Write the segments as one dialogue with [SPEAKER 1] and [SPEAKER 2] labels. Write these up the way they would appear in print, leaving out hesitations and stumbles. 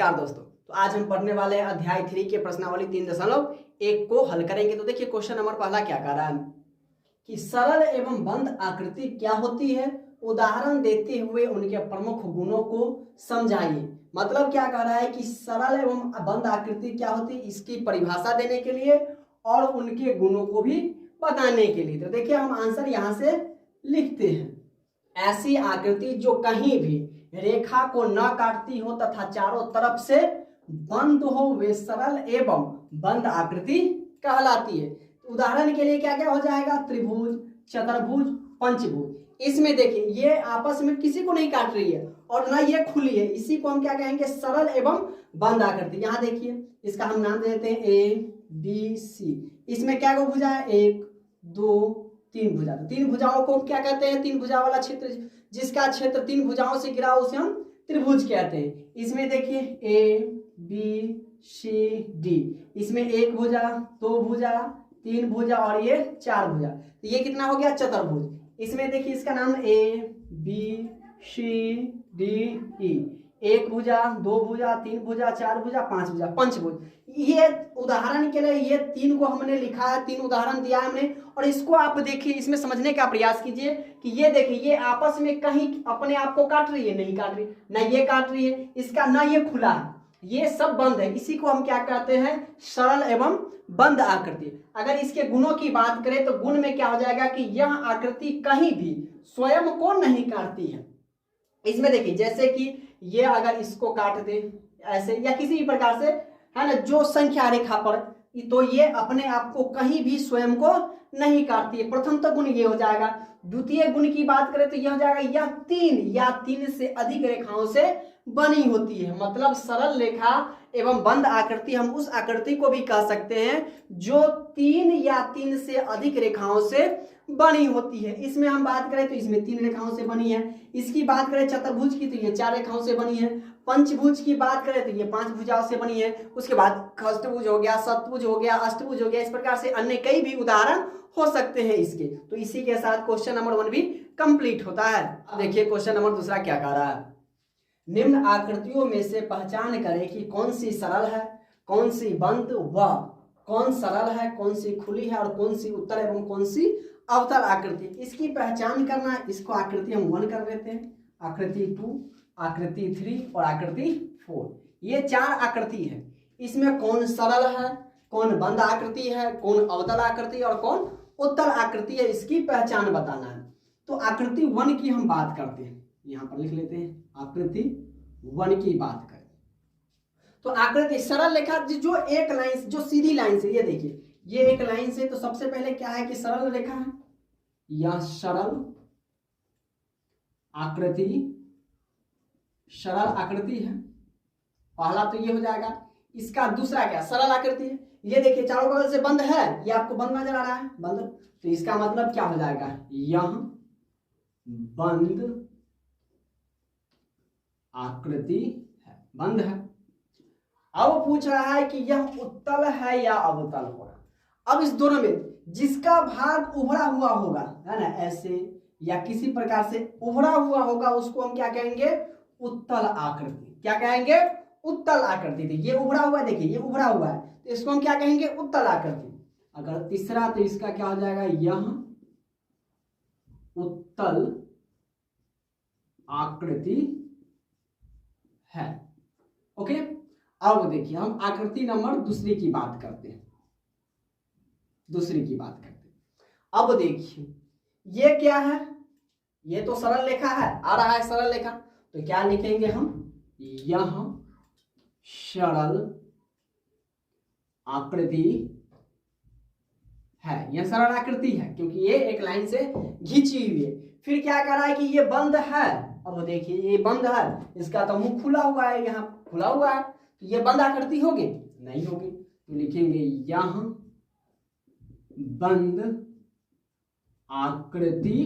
[SPEAKER 1] नमस्कार दोस्तों। तो आज हम पढ़ने वाले हैं अध्याय 3 के प्रश्नावली 3.1 को हल करेंगे। तो देखिए क्वेश्चन नंबर पहला क्या कह रहा है कि सरल एवं बंद आकृति क्या होती है, उदाहरण देते हुए उनके प्रमुख गुणों को समझाइए। मतलब क्या कह रहा है कि सरल एवं बंद आकृति क्या होती है, इसकी परिभाषा देने के लिए और उनके गुणों को भी बताने के लिए। तो देखिए हम आंसर यहाँ से लिखते हैं। ऐसी आकृति जो कहीं भी रेखा को न काटती हो तथा चारों तरफ से बंद हो वे सरल एवं बंद आकृति कहलाती है। उदाहरण के लिए क्या क्या हो जाएगा, त्रिभुज, चतुर्भुज, पंचभुज। इसमें देखिए ये आपस में किसी को नहीं काट रही है और ना ये खुली है, इसी को हम क्या कहेंगे, सरल एवं बंद आकृति। यहाँ देखिए इसका हम नाम देते हैं ए बी सी। इसमें क्या को भुजा है, 1 2 3 भुजा। तो 3 भुजाओं को क्या कहते हैं, 3 भुजा वाला क्षेत्र, जिसका क्षेत्र 3 भुजाओं से घिरा उसे हम त्रिभुज कहते हैं। इसमें देखिए ए बी सी डी, इसमें 1 भुजा, 2 भुजा, 3 भुजा और ये 4 भुजा। तो ये कितना हो गया, चतुर्भुज। इसमें देखिए इसका नाम A B C D E, 1 भुजा, 2 भुजा, 3 भुजा, 4 भुजा, 5 भुजा, पंचभुज। ये उदाहरण के लिए ये 3 को हमने लिखा है, 3 उदाहरण दिया है हमने। और इसको आप देखिए, इसमें समझने का प्रयास कीजिए कि ये देखिए ये आपस में कहीं अपने आप को काट रही है, नहीं काट रही, ना ये काट रही है, इसका ना ये खुला है, ये सब बंद है। इसी को हम क्या कहते हैं, सरल एवं बंद आकृति। अगर इसके गुणों की बात करें तो गुण में क्या हो जाएगा कि यह आकृति कहीं भी स्वयं को नहीं काटती है। इसमें देखिए जैसे कि ये अगर इसको काट दे ऐसे या किसी भी प्रकार से, है ना, जो संख्या रेखा पर, तो ये अपने आप को कहीं भी स्वयं को नहीं काटती है। प्रथम तो गुण ये हो जाएगा। द्वितीय गुण की बात करें तो यह हो जाएगा यह 3 या 3 से अधिक रेखाओं से बनी होती है। मतलब सरल रेखा एवं बंद आकृति, हम उस आकृति को भी कह सकते हैं जो 3 या 3 से अधिक रेखाओं से बनी होती है। इसमें हम बात करें तो इसमें 3 रेखाओं से बनी है। इसकी बात करें चतुर्भुज की तो ये 4 रेखाओं से बनी है। पंचभुज की बात करें तो ये 5 भुजाओं से बनी है। उसके बाद खष्टभुज हो गया, सतभुज हो गया, अष्टभुज हो गया। इस प्रकार से अन्य कई भी उदाहरण हो सकते हैं इसके। तो इसी के साथ क्वेश्चन नंबर 1 भी कंप्लीट होता है। देखिए क्वेश्चन नंबर 2 क्या कह रहा है, निम्न आकृतियों में से पहचान करें कि कौन सी सरल है, कौन सी बंद, व कौन सरल है, कौन सी खुली है और कौन सी उत्तल एवं कौन सी अवतल आकृति। इसकी पहचान करना है। इसको आकृति हम 1 कर लेते हैं, आकृति 2, आकृति 3 और आकृति 4। ये 4 आकृति है। इसमें कौन सरल है, कौन बंद आकृति है, कौन अवतल आकृति और कौन उत्तल आकृति है, इसकी पहचान बताना है। तो आकृति 1 की हम बात करते हैं, यहां पर लिख लेते हैं, आकृति 1 की बात करें तो आकृति सरल रेखा जो एक लाइन, जो सीधी लाइन से, ये देखिए ये एक लाइन से, तो सबसे पहले क्या है कि सरल रेखा है, यह सरल आकृति, सरल आकृति है। पहला तो ये हो जाएगा। इसका दूसरा क्या, सरल आकृति है। ये देखिए चारों बगल से बंद है, ये आपको बंद नजर आ रहा है, बंद। तो इसका मतलब क्या हो जाएगा, यह बंद आकृति है, बंद है। अब पूछ रहा है कि यह उत्तल है या अवतल होगा। अब इस दोनों में जिसका भाग उभरा हुआ होगा, है ना, ऐसे या किसी प्रकार से उभरा हुआ होगा, उसको हम क्या कहेंगे, उत्तल आकृति। क्या कहेंगे, उत्तल आकृति। ये उभरा हुआ है, देखिए ये उभरा हुआ है, तो इसको हम क्या कहेंगे, उत्तल आकृति। अगर तीसरा तो इसका क्या हो जाएगा, यह उत्तल आकृति है। ओके। अब देखिए हम आकृति नंबर दूसरी की बात करते हैं, अब देखिए ये क्या है, ये तो सरल रेखा है, आ रहा है सरल रेखा, तो क्या लिखेंगे हम, यह सरल आकृति है, यह सरल आकृति है क्योंकि ये एक लाइन से घिंची हुई है। फिर क्या कह रहा है कि ये बंद है। अब देखिए ये बंद है, इसका तो मुंह खुला हुआ है, यहाँ खुला हुआ है, तो ये बंद आकृति होगी, नहीं होगी। तो लिखेंगे यह बंद आकृति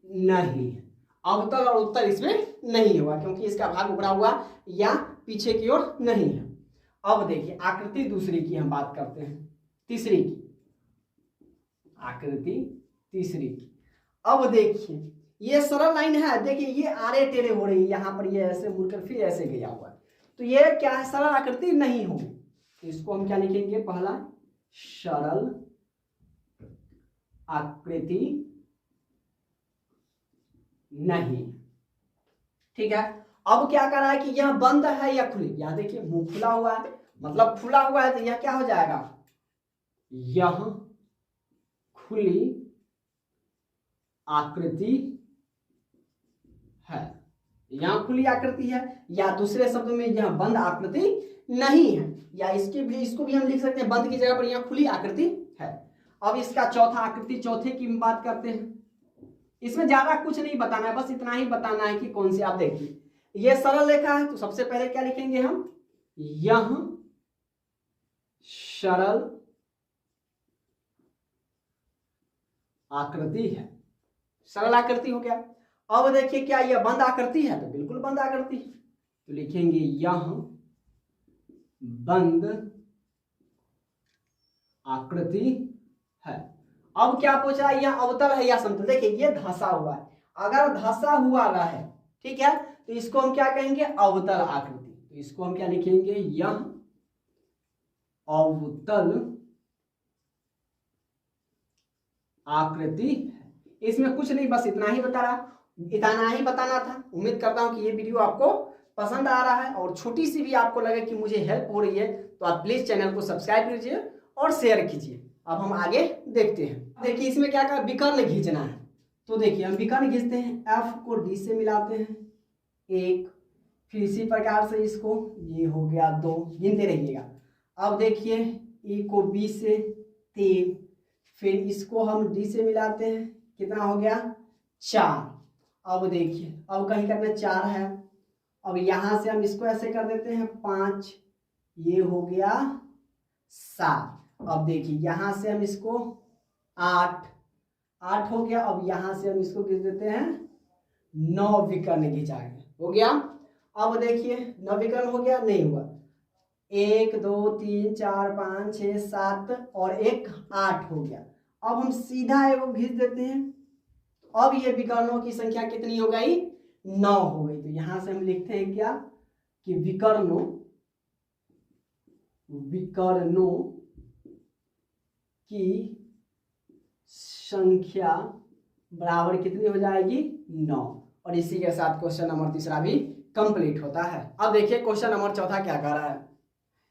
[SPEAKER 1] नहीं है। अवतल और उत्तल इसमें नहीं होगा क्योंकि इसका भाग उभरा हुआ या पीछे की ओर नहीं है। अब देखिए आकृति दूसरी की हम बात करते हैं, तीसरी की, आकृति तीसरी की। अब देखिए ये सरल लाइन है, देखिए ये आड़े टेढ़े हो रही है, यहाँ पर ये ऐसे मुड़कर फिर ऐसे गया हुआ है, तो ये क्या है, सरल आकृति नहीं होगी। तो इसको हम क्या लिखेंगे, पहला सरल आकृति नहीं। ठीक है, अब क्या कर रहा है कि यह बंद है या खुली, यहां देखिए मुंह खुला हुआ है, मतलब खुला हुआ है, तो यह क्या हो जाएगा, यह खुली आकृति है, यहां खुली आकृति है, या दूसरे शब्दों में यह बंद आकृति नहीं है, या इसको भी हम लिख सकते हैं बंद की जगह पर यह खुली आकृति है। अब इसका चौथा आकृति, चौथे की बात करते हैं। इसमें ज्यादा कुछ नहीं बताना है, बस इतना ही बताना है कि कौन सी, आप देखिए ये सरल रेखा है, तो सबसे पहले क्या लिखेंगे हम, यह सरल आकृति है, सरल आकृति हो गया। अब देखिए क्या यह बंद आकृति है, तो बिल्कुल बंद आकृति, तो लिखेंगे यह बंद आकृति है। अब क्या पूछा, यह अवतल है या समतल, देखिए ये धंसा हुआ है, अगर धंसा हुआ रहे, ठीक है, तो इसको हम क्या कहेंगे, अवतल आकृति, तो इसको हम क्या लिखेंगे, यह अवतल आकृति है। इसमें कुछ नहीं, बस इतना ही बताना था। उम्मीद करता हूं कि ये वीडियो आपको पसंद आ रहा है, और छोटी सी भी आपको लगे कि मुझे हेल्प हो रही है, तो आप प्लीज चैनल को सब्सक्राइब कीजिए और शेयर कीजिए। अब हम आगे देखते हैं। देखिए इसमें क्या कहा, विकर्ण खींचना है, तो देखिए हम विकर्ण खींचते हैं, F को D से मिलाते हैं 1, फिर इसी प्रकार से इसको, ये हो गया 2, गिनते रहिएगा। अब देखिए E को B से 3, फिर इसको हम D से मिलाते हैं, कितना हो गया 4। अब देखिए अब कहीं करना 4 है, अब यहां से हम इसको ऐसे कर देते हैं 5, ये हो गया 7। अब देखिए यहां से हम इसको 8 हो गया, अब यहां से हम इसको खींच देते हैं 9 विकर्ण खींचाएंगे, हो गया। अब देखिए 9 विकर्ण हो गया, नहीं हुआ, 1 2 3 4 5 6 7 और 1 8 हो गया। अब हम सीधा एगो खींच देते हैं, अब ये विकर्णों की संख्या कितनी हो गई, 9 हो गई। तो यहां से हम लिखते हैं क्या कि विकर्णों की संख्या बराबर कितनी हो जाएगी, 9। और इसी के साथ क्वेश्चन नंबर 3 भी कंप्लीट होता है। अब देखिए क्वेश्चन नंबर 4 क्या कह रहा है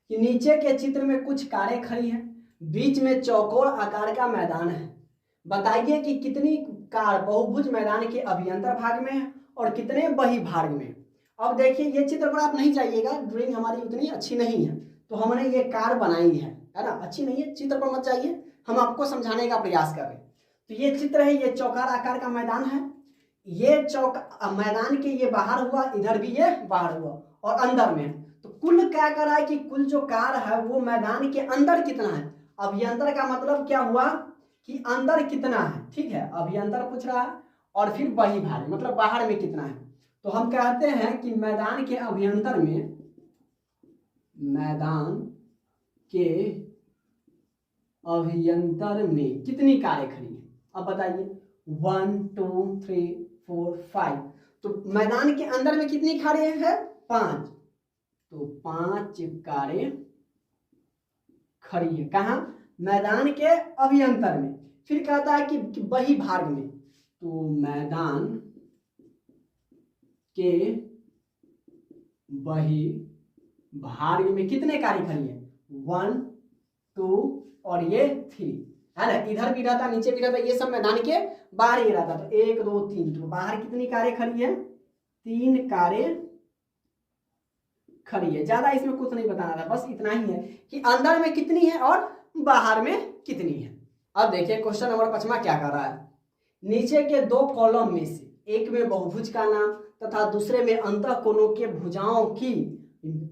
[SPEAKER 1] कि नीचे के चित्र में कुछ कारें खड़ी हैं, बीच में चौकोर आकार का मैदान है, बताइए कि कितनी कार बहुभुज मैदान के अभ्यंतर भाग में है और कितने बही भाग में। अब देखिए ये चित्र पर आप नहीं जाइएगा, ड्राइंग हमारी उतनी अच्छी नहीं है, तो हमने ये कार बनाई है ना, अच्छी नहीं है, चित्र पर मत जाइए, हम आपको समझाने का प्रयास कर रहे हैं। तो ये चित्र है, ये चौकार आकार का मैदान है, ये मैदान के ये बाहर हुआ, इधर भी ये बाहर हुआ और अंदर में, तो कुल क्या कर रहा है कि कुल जो कार है वो मैदान के अंदर कितना है। अभ्यंतर का मतलब क्या हुआ कि अंदर कितना है, ठीक है, अभ्यंतर पूछ रहा है, और फिर बही भाग मतलब बाहर में कितना है। तो हम कहते हैं कि मैदान के अभ्यंतर में, मैदान के अभ्यंतर में कितनी कारें खड़ी हैं, अब बताइए 1 2 3 4 5, तो मैदान के अंदर में कितनी कारें हैं, 5, तो 5 कारें खड़ी है, कहाँ, मैदान के अभ्यंतर में। फिर कहता है कि बही भाग में, तो मैदान के बही भाग में कितने कारें खड़ी है, 1 2 और ये 3 है ना, इधर भी रहता नीचे भी रहता, ये सब मैदान के बाहर ही रहता। तो 1 2 3, तो बाहर कितनी कारें खड़ी है, 3 कारें खड़ी है। ज्यादा इसमें कुछ नहीं बताना था, बस इतना ही है कि अंदर में कितनी है और बाहर में कितनी है। अब देखिए क्वेश्चन नंबर 5 क्या कर रहा है, नीचे के 2 कॉलम में से एक में बहुभुज का नाम तथा दूसरे में अंतःकोणों के भुजाओं की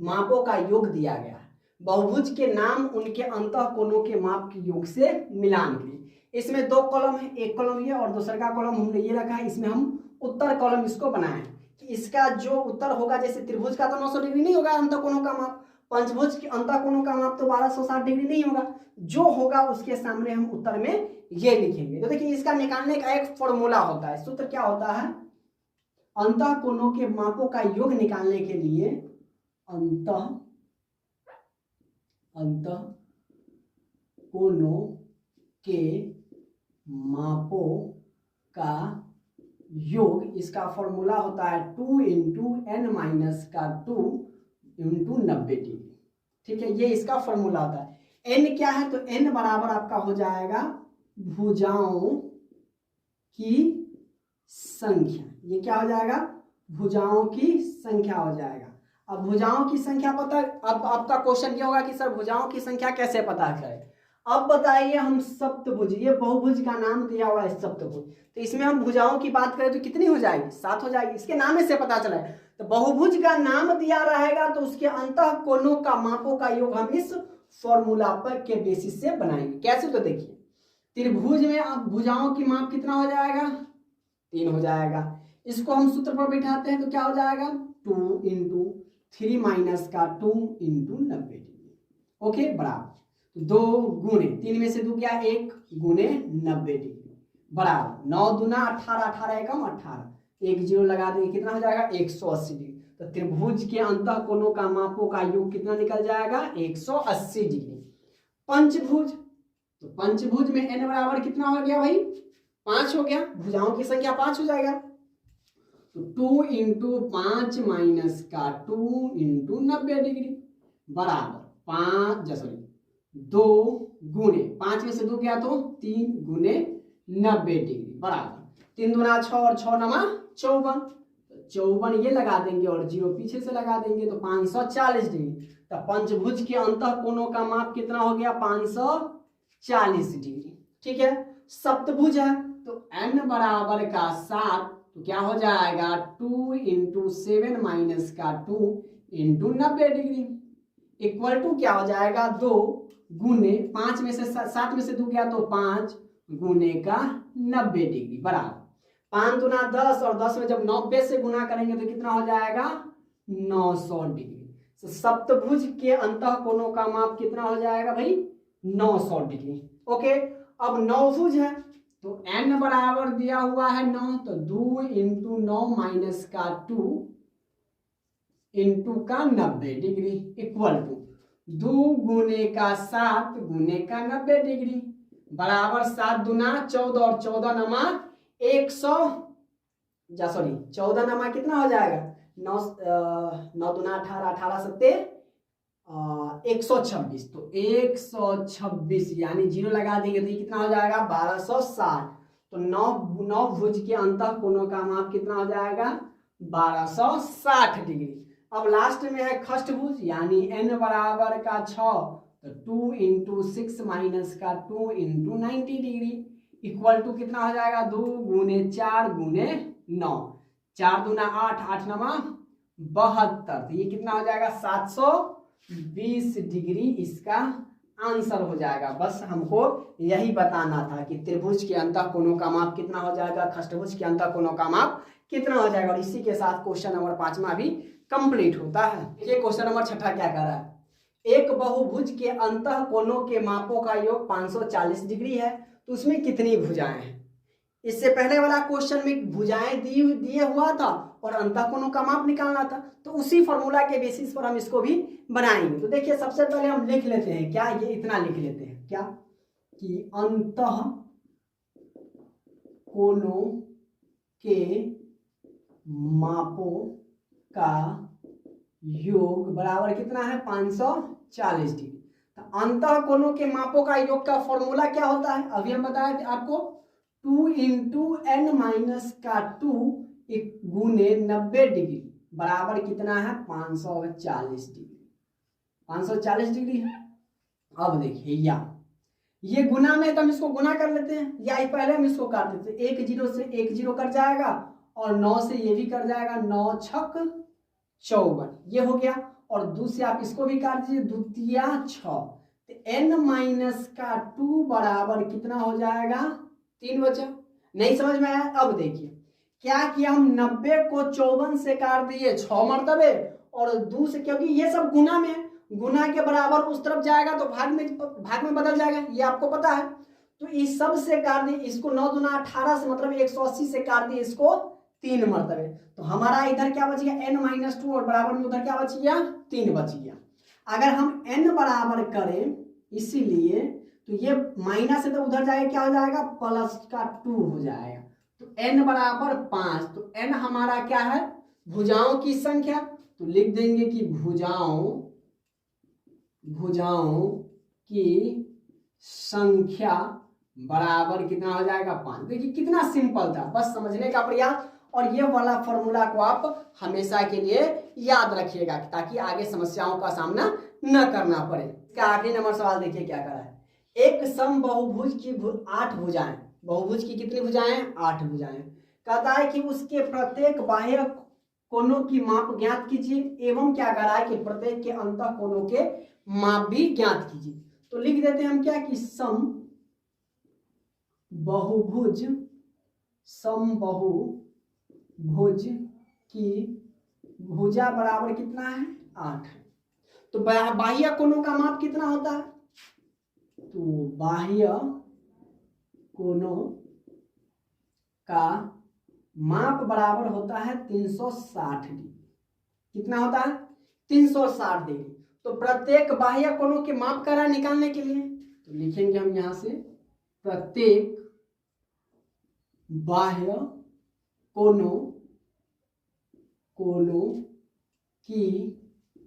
[SPEAKER 1] मापों का योग दिया गया है। बहुभुज के नाम उनके अंतःकोणों के माप के योग से मिलान करें। इसमें 2 कॉलम है, एक कॉलम ये और दूसरा का कॉलम हमने ये रखा है, इसमें हम उत्तर कॉलम इसको बनाए कि इसका जो उत्तर होगा, जैसे त्रिभुज का तो 900 डिग्री नहीं होगा अंतःकोणों का माप, पंचभुज के अंतःकोणों का माप तो 1260 डिग्री नहीं होगा, जो होगा उसके सामने हम उत्तर में ये लिखेंगे। तो देखिए इसका निकालने का एक फॉर्मूला होता है, सूत्र क्या होता है, अंतःकोणों के मापों का योग निकालने के लिए अंतःकोणों के मापों का योग, इसका फॉर्मूला होता है 2 इंटू n माइनस का 2 इंटू 90 डिग्री। ठीक है, ये इसका फॉर्मूला होता है। n क्या है, तो n बराबर आपका हो जाएगा भुजाओं की संख्या। ये क्या हो जाएगा, भुजाओं की संख्या हो जाएगा। अब भुजाओं की संख्या पता, अब आपका क्वेश्चन क्या होगा कि सर भुजाओं की संख्या कैसे पता करें। अब बताइए, हम सप्तभुज, ये बहुभुज का नाम दिया हुआ है सप्तभुज, तो इसमें हम भुजाओं की बात करें तो कितनी हो जाएगी, 7 हो जाएगी। इसके नाम से पता चला है, तो बहुभुज का नाम दिया रहेगा तो उसके अंतःकोणों का मापों का योग हम इस फॉर्मूला पर के बेसिस से बनाएंगे। कैसे, तो देखिए त्रिभुज में अब भुजाओं की माप कितना हो जाएगा, 3 हो जाएगा। इसको हम सूत्र पर बिठाते हैं तो क्या हो जाएगा, 2 इंटू 3 माइनस का 2 इंटू 90 डिग्री। ओके, बराबर 2 गुणे 3 में से 2 क्या, 1 गुणे 90 डिग्री बराबर 9 दूना 18, 18 एकम 18, 1 जीरो लगा देंगे, कितना हो जाएगा 180 डिग्री। तो त्रिभुज के अंतःकोणों का मापों का योग कितना निकल जाएगा, 180 डिग्री। पंचभुज, तो पंचभुज में n बराबर कितना हो गया भाई, 5 हो गया, भुजाओं की संख्या 5 हो जाएगा। तो 2 इंटू 5 माइनस का 2 इंटू 90 डिग्री बराबर 2 गुणे 5 में से 2 गया तो 3 गुणे 90 डिग्री बराबर 3 दूना 6 और 6 नमा 54, 54 ये लगा देंगे और 0 पीछे से लगा देंगे तो 540 डिग्री। तो पंचभुज के अंतःकोणों का माप कितना हो गया, 540 डिग्री। ठीक है, सप्तभुज है तो n बराबर का 7, तो क्या हो जाएगा 2 इंटू 7 माइनस का 2 इंटू 90 डिग्री इक्वल टू क्या हो जाएगा, 2 गुने 5 में से 7 में से 2 गया तो 5 गुने का 90 डिग्री बराबर 5 दूना 10 और 10 में जब 90 से गुना करेंगे तो कितना हो जाएगा 900 डिग्री। तो सप्तभुज के अंतःकोणों का माप कितना हो जाएगा भाई, 900 डिग्री। ओके, अब नौभुज है तो n बराबर दिया हुआ है 9, तो 2 इंटू 9 माइनस का 2 इंटू का 90 डिग्री इक्वल टू 2 गुने का 7 गुने का 90 डिग्री बराबर 7 दूना 14 और 14 नमा 14 नमा कितना हो जाएगा 9 दूना 18, 18 सत्ते 126, तो 126 यानी 0 लगा देंगे तो ये कितना हो जाएगा 1260। तो नौ भुज के अंतःकोणों का माप कितना हो जाएगा 1260 डिग्री। अब लास्ट में है खष्टभुज यानी n बराबर का 6, तो 2 इंटू 6 माइनस का 2 इंटू 90 डिग्री इक्वल टू कितना हो जाएगा 2 गुने 4 गुने 9, 4 दूना 8, 8 नमा 72, तो ये कितना हो जाएगा 720 डिग्री इसका आंसर हो जाएगा। बस हमको यही बताना था कि त्रिभुज के अंतःकोणों का माप कितना हो जाएगा, खष्टभुज के अंतःकोणों का माप कितना हो जाएगा, और इसी के साथ क्वेश्चन नंबर 5वां भी कंप्लीट होता है। देखिए क्वेश्चन नंबर 6 क्या कर रहा है, एक बहुभुज के अंतःकोणों के मापों का योग 540 डिग्री है तो उसमें कितनी भुजाएं हैं। इससे पहले वाला क्वेश्चन में भुजाएं दिए हुआ था और अंतःकोणों का माप निकालना था, तो उसी फॉर्मूला के बेसिस पर हम इसको भी बनाएंगे। तो देखिए सबसे पहले हम लिख लेते हैं, क्या ये इतना लिख लेते हैं क्या कि अंतःकोणों के मापों का योग बराबर कितना है 540 डिग्री। तो अंतःकोणों के मापों का योग का फॉर्मूला क्या होता है, अभी हम बताए थे आपको 2 इंटू n माइनस का 2 गुने 90 डिग्री बराबर कितना है 540 डिग्री, 540 डिग्री है। अब देखिए ये गुना में तो हम इसको गुना कर लेते हैं, या पहले हम इसको काट देते हैं, 1 0 से 1 0 कट जाएगा और 9 से ये भी कट जाएगा, 9 छक 54 ये हो गया, और 2 से आप इसको भी काट दीजिए, 2 तिया 6, तो n माइनस का 2 बराबर कितना हो जाएगा 3 बचा। नहीं समझ में आया। अब देखिए क्या किया, हम 90 को 54 से काट दिए 6 मरतबे और 2 से, क्योंकि ये सब गुना में है गुना के बराबर उस तरफ जाएगा तो भाग में बदल जाएगा, ये आपको पता है। तो इस सब से काट दिए इसको, 9 दूना 18 से मतलब 180 से काट दिए इसको 3 मरतबे। तो हमारा इधर क्या बच गया n-2 और बराबर में उधर क्या बच गया 3 बच गया। अगर हम n बराबर करें इसीलिए तो ये माइनस है तो उधर जाएगा क्या हो जाएगा प्लस का 2 हो जाएगा। तो n बराबर 5, तो n हमारा क्या है भुजाओं की संख्या, तो लिख देंगे कि भुजाओं की संख्या बराबर कितना हो जाएगा 5। देखिए कितना सिंपल था, बस समझने का प्रयास, और ये वाला फॉर्मूला को आप हमेशा के लिए याद रखिएगा ताकि आगे समस्याओं का सामना न करना पड़े। इसका आखिरी नंबर सवाल देखिए क्या करा है। एक समबाहुभुज की 8 भुजाएं, बहुभुज की कितनी भुजाएं 8 भुजाएं, कहता है कि उसके प्रत्येक बाह्य कोणों की माप ज्ञात कीजिए एवं क्या करा है कि प्रत्येक के अंतः कोणों के माप भी ज्ञात कीजिए। तो लिख देते हैं हम क्या कि समबाहुभुज की भुजा बराबर कितना है 8 है। तो बाह्य कोणों का माप कितना होता है, तो बाह्य कोणों का माप बराबर होता है 360 डिग्री। कितना होता है 360 डिग्री। तो प्रत्येक बाह्य कोणों के माप करा निकालने के लिए तो लिखेंगे हम यहां से प्रत्येक बाह्य कोणों की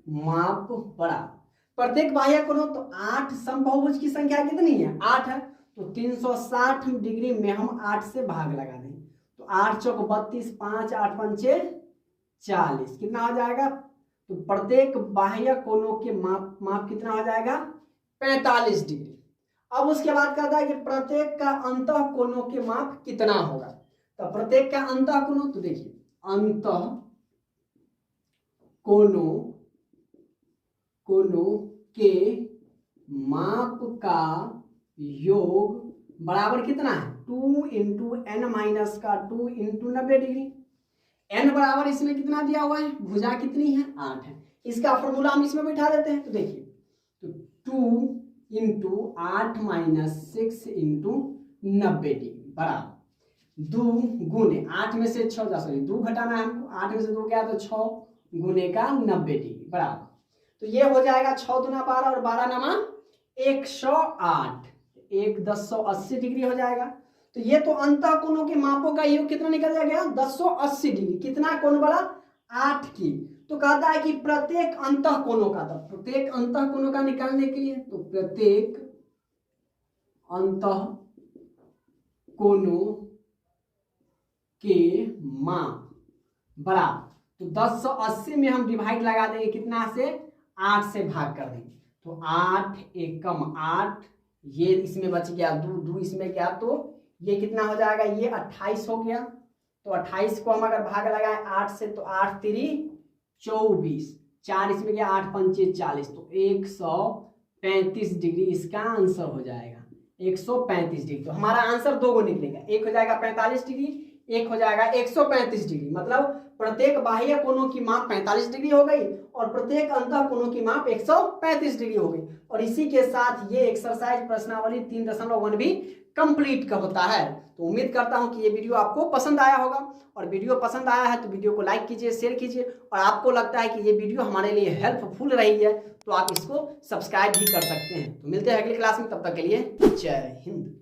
[SPEAKER 1] माप बराबर प्रत्येक बाह्य कोणों, तो 8 समबाहुभुज की संख्या कितनी है 8 है, तो 360 डिग्री में हम 8 से भाग लगा देंगे। तो 8 चौक 32, 5 8 पंचे 40, कितना हो जाएगा, तो प्रत्येक बाह्य कोणों के माप कितना हो जाएगा 45 डिग्री। अब उसके बाद कहता है कि प्रत्येक का अंतः कोणों के माप कितना होगा। तो प्रत्येक का अंतः कोणों, तो देखिए अंतः कोणों के माप का योग बराबर कितना है 2 इंटू n माइनस का 2 इंटू 90 डिग्री। n बराबर इसमें कितना दिया हुआ है, भुजा कितनी है 8 है, इसका फॉर्मूला हम इसमें बिठा देते हैं। तो देखिए तो 2 इंटू 8 माइनस 6 इंटू 90 डिग्री बराबर 2 गुने 8 में से 6 सॉरी 2 घटाना है हमको, 8 में से 2 गया तो 6 गुने का 90 डिग्री बराबर, तो ये हो जाएगा 6 दूना 12 और 12 नमा 108, 1080 डिग्री हो जाएगा। तो ये तो अंतः कोणों के मापों का योग कितना निकल जाएगा 1080 डिग्री, कितना कोण वाला 8 की। तो कहता है कि प्रत्येक अंतः कोणों का, तो प्रत्येक अंतः कोणों का निकालने के लिए तो प्रत्येक अंतः कोणों के माप बराबर, तो 1080 में हम डिवाइड लगा देंगे कितना से 8 से भाग कर देंगे, तो 8 एकम 8, ये इसमें बच गया 2 इसमें गया, तो ये कितना हो जाएगा ये 28 हो गया। तो 28 को हम अगर भाग लगाए 8 से तो 8 तिरी 24, 4 इसमें गया 8 पंचे 40, तो 135 डिग्री इसका आंसर हो जाएगा 135 डिग्री। तो हमारा आंसर 2 गो निकलेगा, एक हो जाएगा 45 डिग्री, एक हो जाएगा 135 डिग्री। मतलब प्रत्येक बाह्य कोणों की माप 45 डिग्री हो गई और प्रत्येक अंतः कोणों की माप 135 डिग्री हो गई। और इसी के साथ ये एक्सरसाइज प्रश्नावली 3.1 भी कंप्लीट का होता है। तो उम्मीद करता हूं कि ये वीडियो आपको पसंद आया होगा, और वीडियो पसंद आया है तो वीडियो को लाइक कीजिए, शेयर कीजिए, और आपको लगता है कि ये वीडियो हमारे लिए हेल्पफुल रही है तो आप इसको सब्सक्राइब भी कर सकते हैं। तो मिलते हैं अगली क्लास में, तब तक के लिए जय हिंद।